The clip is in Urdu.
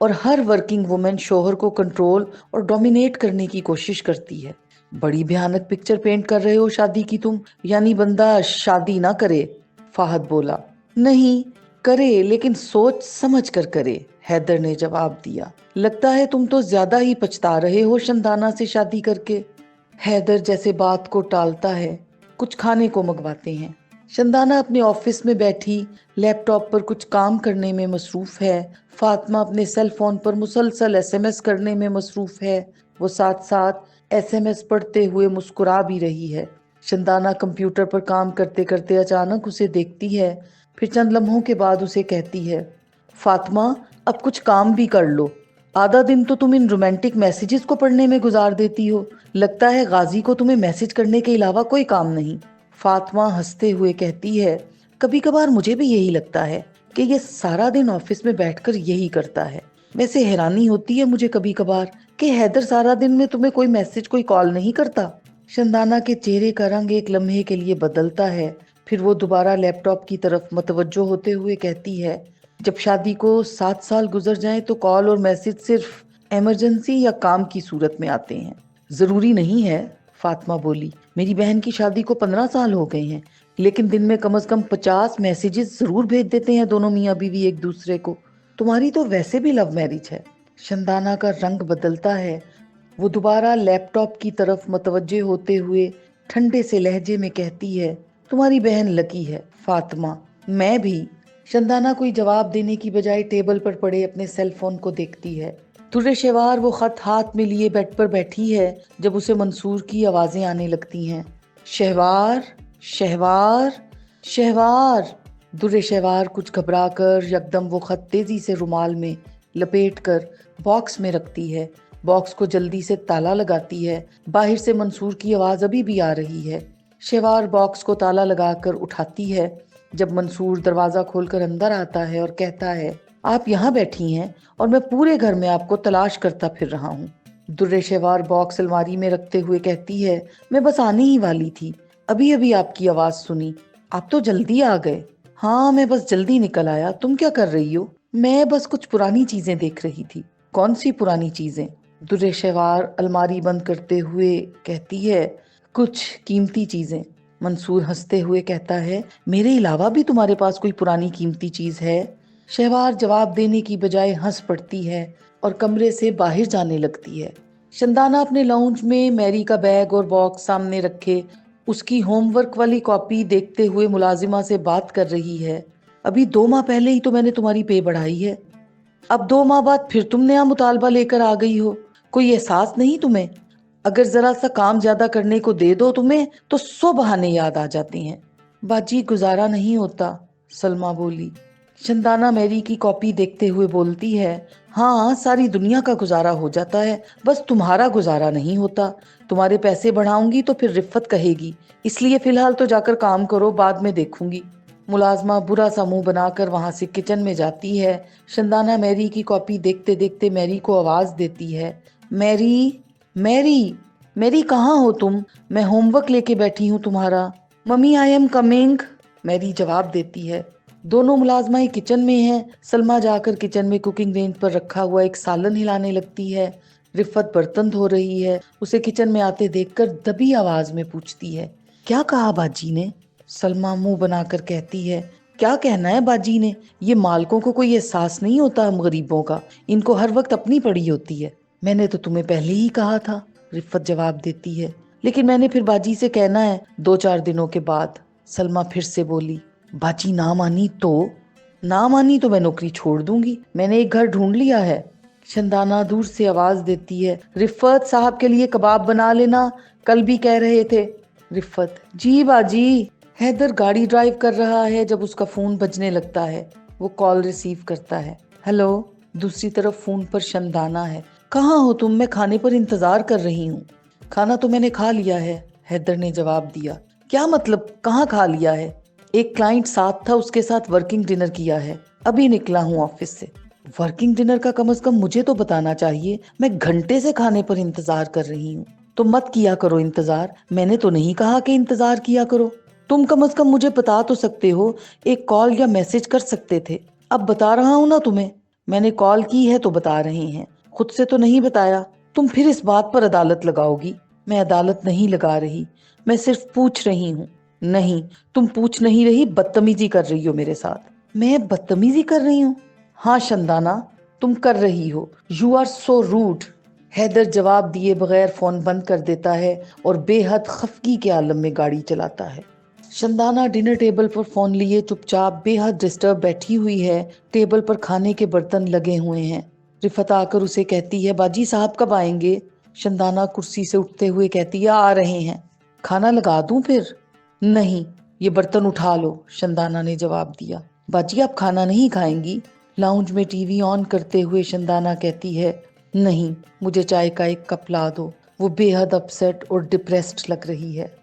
اور ہر ورکنگ وومن شوہر کو کنٹرول اور ڈومینیٹ کرنے کی کوشش کرتی ہے۔ بڑی بھیانک پکچر پینٹ کر رہے ہو شادی کی تم، یعنی بندہ شادی نہ کرے، فہد بولا۔ نہیں کرے، لیکن سوچ سمجھ کر کرے، حیدر نے جواب دیا۔ لگتا ہے تم تو زیادہ ہی پچھتا رہے ہو شندانہ سے شادی کر کے۔ حیدر جیسے بات کو ٹالتا ہے۔ کچھ کھانے کو منگواتے ہیں۔ شندانہ اپنے آفس میں بیٹھی لیپ ٹاپ پر کچھ کام کرنے میں مصروف ہے۔ فاطمہ اپنے سیل فون پر مسلسل ایس ایم ایس کرنے میں مصروف ہے۔ وہ ساتھ ساتھ ایس ایم ایس پڑھتے ہوئے مسکرا بھی رہی ہے۔ شندانہ کمپیوٹر پر کام کرتے کرتے اچانک اسے دیکھتی ہے، پھر چند لمحوں کے بعد اسے کہتی ہے، فاطمہ اب کچھ کام بھی کر لو، آدھا دن تو تم ان رومانٹک میسیجز کو پڑھنے میں گزار دیتی ہو، لگتا ہے غازی کو تمہیں میسج کرنے کے علاوہ کوئی کام نہیں۔ فاطمہ ہنستے ہوئے کہتی ہے، کبھی کبھار مجھے بھی یہی لگتا ہے کہ یہ سارا دن آفس میں بیٹھ کر یہی کرتا ہے۔ ویسے حیرانی ہوتی ہے مجھے کبھی کبھار کہ حیدر سارا دن میں تمہیں کوئی میسج کوئی کال نہیں کرتا۔ شندانہ کے چہرے کا رنگ ایک لمحے کے لیے بدلتا ہے، پھر وہ دوبارہ لیپ ٹاپ کی طرف متوجہ ہوتے ہوئے کہتی ہے، جب شادی کو 7 سال گزر جائیں تو کال اور میسج صرف ایمرجنسی یا کام کی صورت میں آتے ہیں۔ ضروری نہیں ہے، فاطمہ بولی، میری بہن کی شادی کو 15 سال ہو گئے ہیں، لیکن دن میں کم از کم 50 میسیجز ضرور بھیج دیتے ہیں دونوں میاں بیوی ایک دوسرے کو۔ تمہاری تو ویسے بھی لو میرج ہے۔ شندانہ کا رنگ بدلتا ہے، وہ دوبارہ لیپ ٹاپ کی طرف متوجہ ہوتے ہوئے ٹھنڈے سے لہجے میں کہتی ہے، تمہاری بہن لکی ہے فاطمہ، میں بھی۔ شندانہ کوئی جواب دینے کی بجائے ٹیبل پر پڑے اپنے سیل فون کو دیکھتی ہے۔ درِ شوار وہ خط ہاتھ میں لیے بیڈ پر بیٹھی ہے جب اسے منصور کی آوازیں آنے لگتی ہیں، شہوار شہوار شہوار۔ درِ شوار کچھ گھبرا کر یکدم وہ خط تیزی سے رومال میں لپیٹ کر باکس میں رکھتی ہے، باکس کو جلدی سے تالا لگاتی ہے۔ باہر سے منصور کی آواز ابھی بھی آ رہی ہے۔ شہوار باکس کو تالا لگا کر اٹھاتی ہے جب منصور دروازہ کھول کر اندر آتا ہے اور کہتا ہے، آپ یہاں بیٹھی ہیں اور میں پورے گھر میں آپ کو تلاش کرتا پھر رہا ہوں۔ درِ شوار باکس الماری میں رکھتے ہوئے کہتی ہے، میں بس آنے ہی والی تھی، ابھی ابھی آپ کی آواز سنی، آپ تو جلدی آ گئے۔ ہاں میں بس جلدی نکل آیا، تم کیا کر رہی ہو؟ میں بس کچھ پرانی چیزیں دیکھ رہی تھی۔ کون سی پرانی چیزیں؟ درِ شوار الماری بند کرتے ہوئے کہتی ہے، کچھ قیمتی چیزیں۔ منصور ہنستے ہوئے کہتا ہے، میرے علاوہ بھی تمہارے پاس کوئی پرانی قیمتی چیز ہے؟ شہوار جواب دینے کی بجائے ہنس پڑتی ہے اور کمرے سے باہر جانے لگتی ہے۔ شندانہ اپنے لاؤنج میں میری کا بیگ اور باکس سامنے رکھے اس کی ہوم ورک والی کاپی دیکھتے ہوئے ملازمہ سے بات کر رہی ہے، ابھی 2 ماہ پہلے ہی تو میں نے تمہاری پے بڑھائی ہے، اب 2 ماہ بعد پھر تم نیا مطالبہ لے کر آ گئی ہو، کوئی احساس نہیں تمہیں؟ اگر ذرا سا کام زیادہ کرنے کو دے دو تمہیں تو 100 بہانے یاد آ جاتے ہیں۔ باجی گزارا نہیں ہوتا، سلمہ بولی۔ شندانہ میری کی کاپی دیکھتے ہوئے بولتی ہے، ہاں ساری دنیا کا گزارا ہو جاتا ہے، بس تمہارا گزارا نہیں ہوتا۔ تمہارے پیسے بڑھاؤں گی تو پھر رفت کہے گی، اس لیے فی الحال تو جا کر کام کرو، بعد میں دیکھوں گی۔ ملازمہ برا سا منہ بنا کر وہاں سے کچن میں جاتی ہے۔ شندانہ میری کی کاپی دیکھتے دیکھتے میری کو آواز دیتی ہے، میری میری میری کہاں ہو تم؟ میں ہوم ورک لے کے بیٹھی ہوں تمہارا۔ ممی آئی ایم کمنگ، میری جواب دیتی ہے۔ دونوں ملازمائیں کچن میں ہیں۔ سلمہ جا کر کچن میں کوکنگ رینج پر رکھا ہوا ایک سالن ہلانے لگتی ہے۔ رفت برتن دھو رہی ہے، اسے کچن میں آتے دیکھ کر دبی آواز میں پوچھتی ہے، کیا کہا باجی نے؟ سلمہ منہ بنا کر کہتی ہے، کیا کہنا ہے باجی نے، یہ مالکوں کو کوئی احساس نہیں ہوتا ہم غریبوں کا، ان کو ہر وقت اپنی پڑی ہوتی ہے۔ میں نے تو تمہیں پہلے ہی کہا تھا، رفت جواب دیتی ہے، لیکن میں نے پھر باجی سے کہنا ہے 2-4 دنوں کے بعد۔ سلمہ پھر سے بولی، باجی نہ مانی تو میں نوکری چھوڑ دوں گی، میں نے ایک گھر ڈھونڈ لیا ہے۔ شندانہ دور سے آواز دیتی ہے، رفت صاحب کے لیے کباب بنا لینا، کل بھی کہہ رہے تھے۔ رفت، جی باجی۔ حیدر گاڑی ڈرائیو کر رہا ہے جب اس کا فون بجنے لگتا ہے۔ وہ کال ریسیو کرتا ہے، ہیلو۔ دوسری طرف فون پر شندانہ ہے، کہاں ہو تم؟ میں کھانے پر انتظار کر رہی ہوں۔ کھانا تو میں نے کھا لیا ہے، حیدر نے جواب دیا۔ کیا مطلب کہاں کھا لیا ہے؟ ایک کلائنٹ ساتھ تھا، اس کے ساتھ ورکنگ ڈنر کیا ہے، ابھی نکلا ہوں آفس سے۔ ورکنگ ڈنر کا کم از کم مجھے تو بتانا چاہیے، میں گھنٹے سے کھانے پر انتظار کر رہی ہوں۔ تو مت کیا کرو انتظار، میں نے تو نہیں کہا کہ انتظار کیا کرو، تم کم از کم مجھے بتا تو سکتے ہو، ایک کال یا میسج کر سکتے تھے۔ اب بتا رہا ہوں نا تمہیں، میں نے کال کی ہے تو بتا رہے ہیں، خود سے تو نہیں بتایا۔ تم پھر اس بات پر عدالت لگاؤ گی؟ میں عدالت نہیں لگا رہی، میں صرف پوچھ رہی ہوں۔ نہیں، تم پوچھ نہیں رہی، بدتمیزی کر رہی ہو میرے ساتھ۔ میں بدتمیزی کر رہی ہوں؟ ہاں شندانہ، تم کر رہی ہو۔ You are so rude. Haider جواب دیے بغیر فون بند کر دیتا ہے اور بے حد خفگی کے عالم میں گاڑی چلاتا ہے۔ شندانہ ڈنر ٹیبل پر فون لیے چپ چاپ بے حد ڈسٹرب بیٹھی ہوئی ہے۔ ٹیبل پر کھانے کے برتن لگے ہوئے ہیں۔ رفت آ کر اسے کہتی ہے، باجی صاحب کب آئیں گے؟ شندانہ کرسی سے اٹھتے ہوئے کہتی ہے، آ رہے ہیں۔ کھانا لگا دوں پھر؟ نہیں، یہ برتن اٹھا لو، شندانہ نے جواب دیا۔ باجی آپ کھانا نہیں کھائیں گی؟ لاؤنج میں ٹی وی آن کرتے ہوئے شندانہ کہتی ہے، نہیں، مجھے چائے کا ایک کپ لا دو۔ وہ بے حد اپسیٹ اور ڈپریسڈ لگ رہی ہے۔